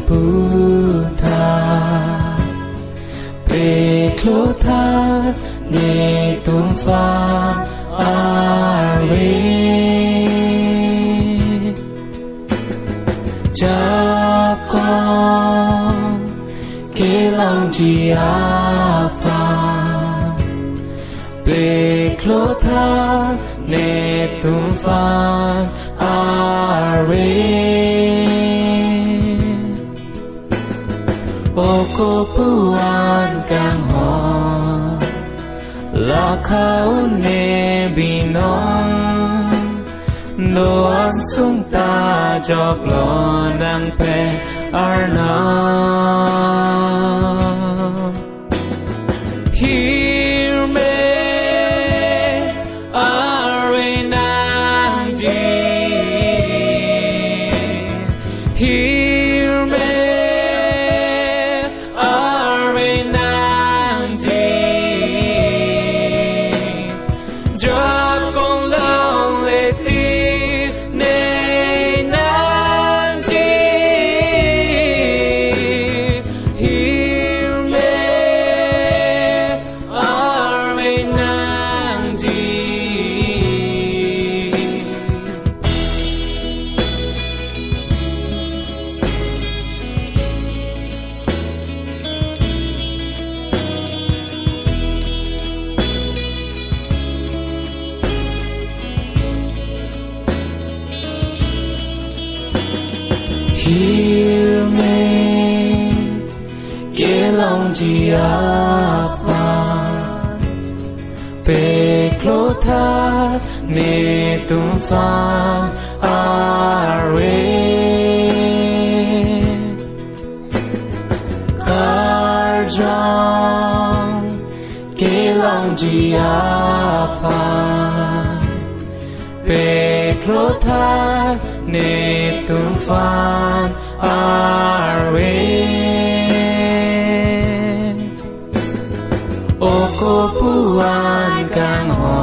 Buddha Peklota Ne Tumfa Arve Cha con Nangji aphan Peklota Ne Tumfa Arve Oko puan kang ho La khao ne binong Doan sung ta jok lo nang pe ranam Hirme Arve Nangji Hirme Arve Nangji Jok con long lệ ti ne Nangji Hirme Arve Nangji Hirme Nangji aphan Peklota Ne Tumfa Arve Karjong Nangji aphan Peklota Ne Tumfa Arve Oko puan kang ho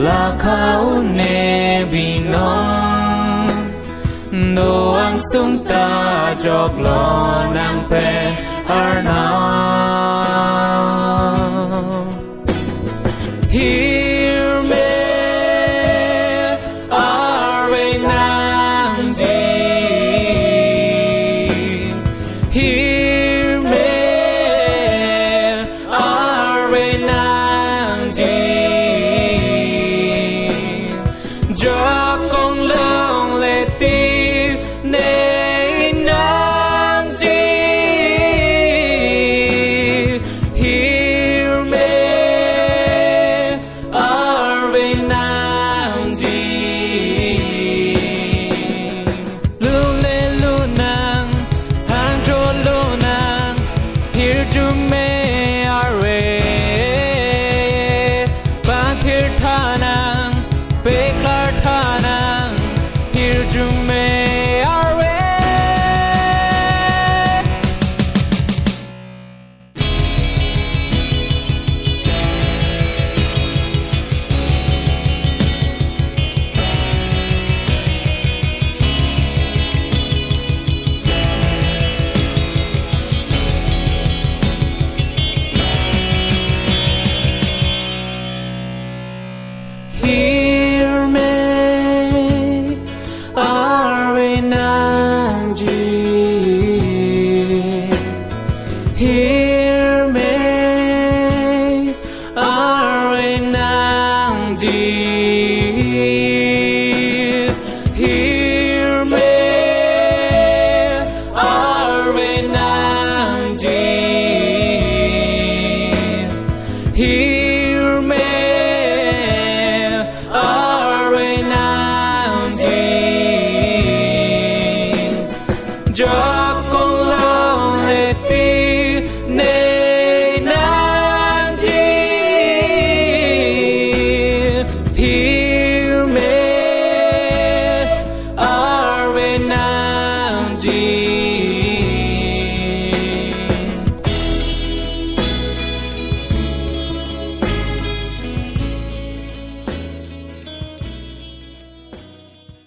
La khao ne binong Doan sung ta jok lo nang pe ranam Hirme Arve Nangji Hirme Arve Nangji Jok con long lệ ti ne Nangji Hirme Arve Nangji Lu le lu nang hang cho lu nang Hir ju me Arve Ban thir tha nang Peklar tha nang Hir ju me Arve Hirme Arve Nangji Hirme Arve Nangji Hirme Arve Nangji Hirme Arve Nangji